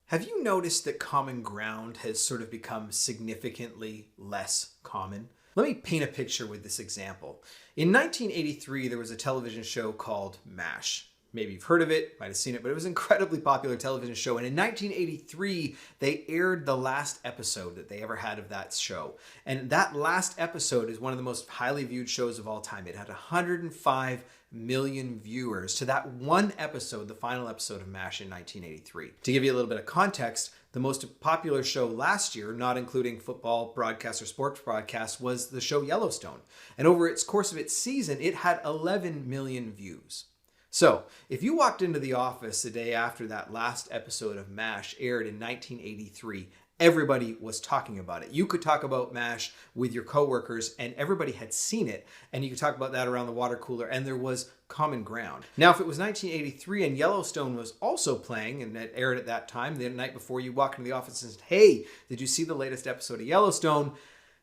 Have you noticed that common ground has sort of become significantly less common? Let me paint a picture with this example. In 1983, there was a television show called MASH. Maybe you've heard of it, might have seen it, but it was an incredibly popular television show. And in 1983, they aired the last episode that they ever had of that show. And that last episode is one of the most highly viewed shows of all time. It had 105 million viewers to that one episode, the final episode of MASH in 1983. To give you a little bit of context, the most popular show last year, not including football broadcasts or sports broadcasts, was the show Yellowstone. And over its course of its season, it had 11 million views. So, if you walked into the office the day after that last episode of MASH aired in 1983, everybody was talking about it. You could talk about MASH with your coworkers and everybody had seen it, and you could talk about that around the water cooler, and there was common ground. Now, if it was 1983 and Yellowstone was also playing and it aired at that time, the night before you walk into the office and said, "Hey, did you see the latest episode of Yellowstone?"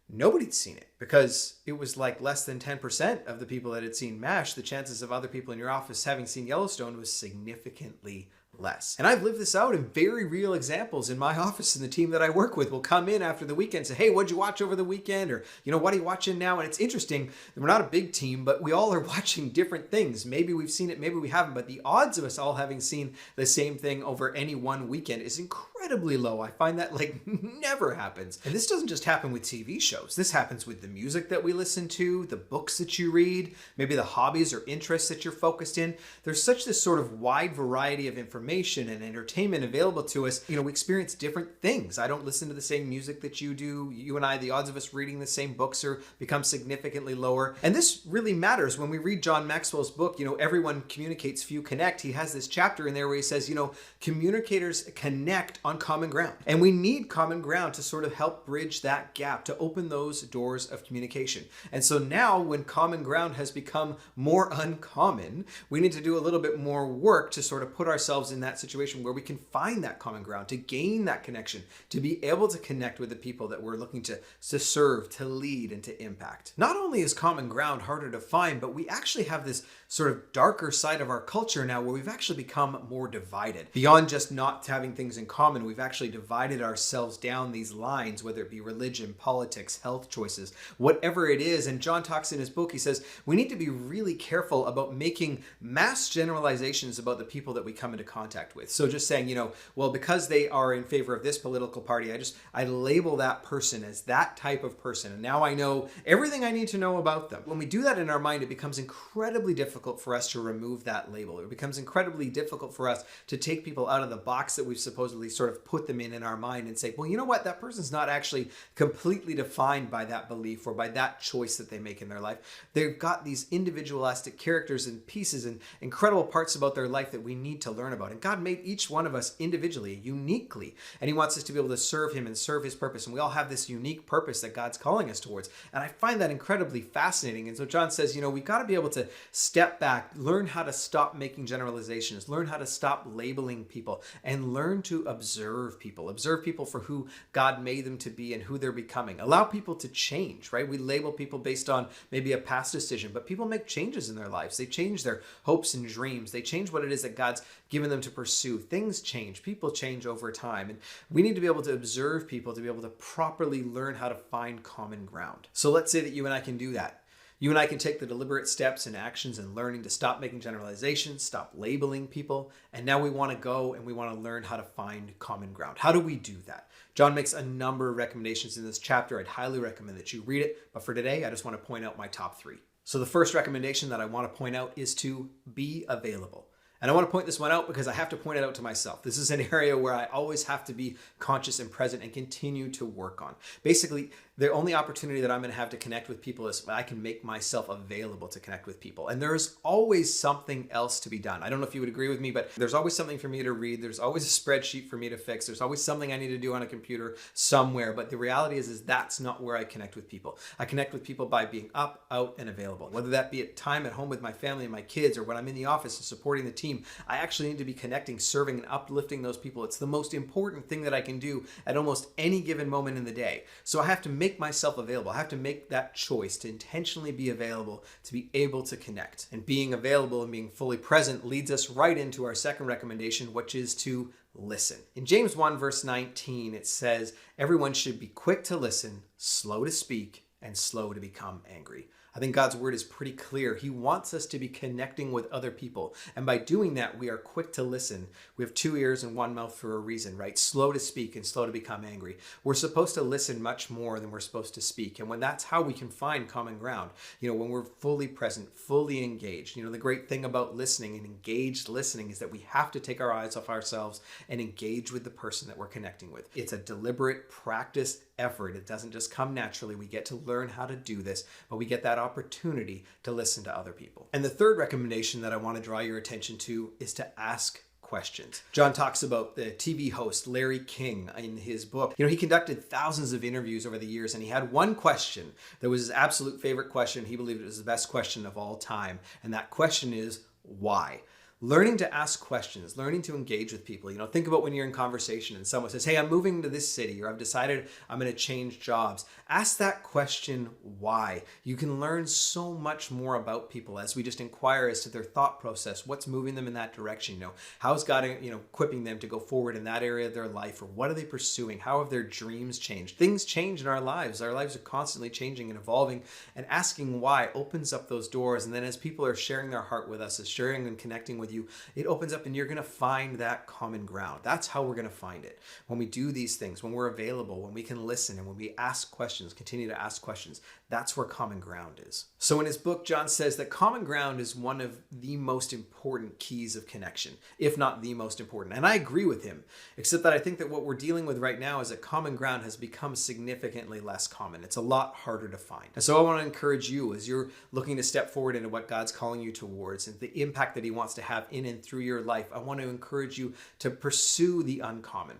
Nobody'd seen it because it was like less than 10% of the people that had seen MASH. The chances of other people in your office having seen Yellowstone was significantly less. And I've lived this out in very real examples in my office, and the team that I work with will come in after the weekend and say, "Hey, what'd you watch over the weekend?" Or, what are you watching now? And it's interesting. We're not a big team, but we all are watching different things. Maybe we've seen it, maybe we haven't, but the odds of us all having seen the same thing over any one weekend is incredibly low. I find that never happens. And this doesn't just happen with TV shows. This happens with the music that we listen to, the books that you read, maybe the hobbies or interests that you're focused in. There's such this sort of wide variety of information and entertainment available to us. We experience different things. I don't listen to the same music that you do. You and I, the odds of us reading the same books are become significantly lower. And this really matters when we read John Maxwell's book, Everyone Communicates, Few Connect. He has this chapter in there where he says, communicators connect on common ground. And we need common ground to sort of help bridge that gap, to open those doors of communication. And so now when common ground has become more uncommon, we need to do a little bit more work to sort of put ourselves in that situation where we can find that common ground, to gain that connection, to be able to connect with the people that we're looking to serve, to lead, and to impact. Not only is common ground harder to find, but we actually have this sort of darker side of our culture now where we've actually become more divided. Beyond just not having things in common, we've actually divided ourselves down these lines, whether it be religion, politics, health choices, whatever it is. And John talks in his book, he says, we need to be really careful about making mass generalizations about the people that we come into contact with. So just saying, well, because they are in favor of this political party, I label that person as that type of person. And now I know everything I need to know about them. When we do that in our mind, it becomes incredibly difficult for us to remove that label. It becomes incredibly difficult for us to take people out of the box that we've supposedly sort of put them in our mind and say, well, you know what? That person's not actually completely defined by that belief or by that choice that they make in their life. They've got these individualistic characters and pieces and incredible parts about their life that we need to learn about. And God made each one of us individually, uniquely, and he wants us to be able to serve him and serve his purpose. And we all have this unique purpose that God's calling us towards. And I find that incredibly fascinating. And so John says, we've got to be able to step back, learn how to stop making generalizations, learn how to stop labeling people, and learn to observe people for who God made them to be and who they're becoming. Allow people to change, right? We label people based on maybe a past decision, but people make changes in their lives. They change their hopes and dreams. They change what it is that God's given them to pursue. Things change. People change over time. And we need to be able to observe people to be able to properly learn how to find common ground. So let's say that you and I can do that. You and I can take the deliberate steps and actions and learning to stop making generalizations, stop labeling people. And now we want to go and we want to learn how to find common ground. How do we do that? John makes a number of recommendations in this chapter. I'd highly recommend that you read it. But for today, I just want to point out my top 3. So the first recommendation that I want to point out is to be available. And I want to point this one out because I have to point it out to myself. This is an area where I always have to be conscious and present and continue to work on. Basically, the only opportunity that I'm going to have to connect with people is when I can make myself available to connect with people. And there's always something else to be done. I don't know if you would agree with me, but there's always something for me to read. There's always a spreadsheet for me to fix. There's always something I need to do on a computer somewhere. But the reality is that's not where I connect with people. I connect with people by being up, out, and available. Whether that be at time at home with my family and my kids, or when I'm in the office and supporting the team, I actually need to be connecting, serving, and uplifting those people. It's the most important thing that I can do at almost any given moment in the day. So I have to make myself available. I have to make that choice to intentionally be available, to be able to connect. And being available and being fully present leads us right into our second recommendation, which is to listen. In James 1 verse 19, it says, everyone should be quick to listen, slow to speak, and slow to become angry. I think God's word is pretty clear. He wants us to be connecting with other people. And by doing that, we are quick to listen. We have 2 ears and 1 mouth for a reason, right? Slow to speak and slow to become angry. We're supposed to listen much more than we're supposed to speak. And when that's how we can find common ground, when we're fully present, fully engaged. The great thing about listening and engaged listening is that we have to take our eyes off ourselves and engage with the person that we're connecting with. It's a deliberate practice effort. It doesn't just come naturally. We get to learn how to do this, but we get that opportunity to listen to other people. And the third recommendation that I want to draw your attention to is to ask questions. John talks about the TV host Larry King in his book. He conducted thousands of interviews over the years, and he had one question that was his absolute favorite question. He believed it was the best question of all time. And that question is, why? Learning to ask questions, learning to engage with people. Think about when you're in conversation and someone says, hey, I'm moving to this city, or I've decided I'm going to change jobs. Ask that question, why? You can learn so much more about people as we just inquire as to their thought process, what's moving them in that direction. How's God, equipping them to go forward in that area of their life, or what are they pursuing? How have their dreams changed? Things change in our lives. Our lives are constantly changing and evolving, and asking why opens up those doors. And then as people are sharing their heart with us, as sharing and connecting with you, it opens up and you're going to find that common ground. That's how we're going to find it. When we do these things, when we're available, when we can listen, and when we ask questions, continue to ask questions, that's where common ground is. So in his book, John says that common ground is one of the most important keys of connection, if not the most important. And I agree with him, except that I think that what we're dealing with right now is that common ground has become significantly less common. It's a lot harder to find. And so I want to encourage you, as you're looking to step forward into what God's calling you towards and the impact that he wants to have in and through your life, I want to encourage you to pursue the uncommon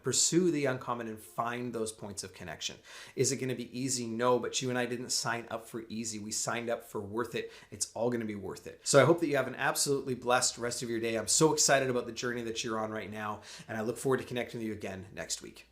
and find those points of connection. Is it going to be easy? No, but you and I didn't sign up for easy. We signed up for worth it. It's all going to be worth it. So I hope that you have an absolutely blessed rest of your day. I'm so excited about the journey that you're on right now, and I look forward to connecting with you again next week.